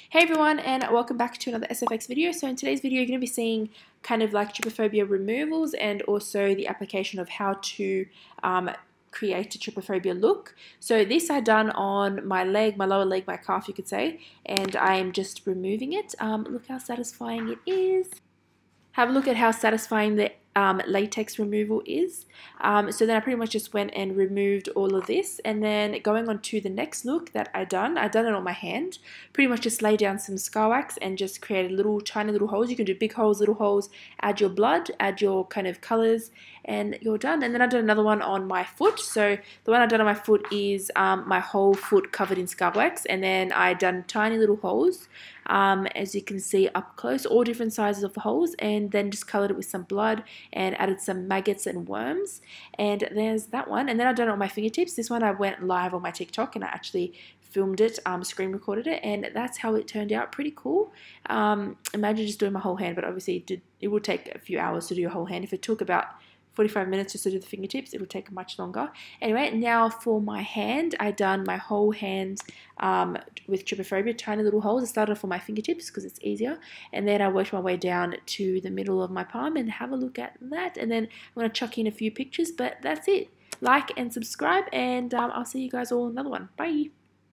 Hey everyone, and welcome back to another SFX video. So in today's video you're going to be seeing kind of like trypophobia removals and also the application of how to create a trypophobia look. So this I done on my leg, my lower leg, my calf you could say, and I am just removing it. Look how satisfying it is. Have a look at how satisfying the latex removal is. So then I pretty much just went and removed all of this, and then going on to the next look that I done it on my hand. Pretty much just lay down some scar wax and just create little tiny little holes. You can do big holes, little holes, add your blood, add your kind of colors, and you're done. And then I did another one on my foot. So the one I done on my foot is my whole foot covered in scar wax, and then I done tiny little holes, as you can see up close, all different sizes of the holes, and then just colored it with some blood and added some maggots and worms. And there's that one. And then I done it on my fingertips. This one I went live on my TikTok and I actually filmed it, screen recorded it, and that's how it turned out. Pretty cool. Imagine just doing my whole hand, but obviously it would take a few hours to do your whole hand. If it took about 45 minutes just to do the fingertips, it would take much longer. Anyway, now for my hand, I done my whole hand with trypophobia, tiny little holes. I started off on my fingertips because it's easier, and then I worked my way down to the middle of my palm, and have a look at that. And then I'm going to chuck in a few pictures, but that's it. Like and subscribe, and I'll see you guys all in another one. Bye!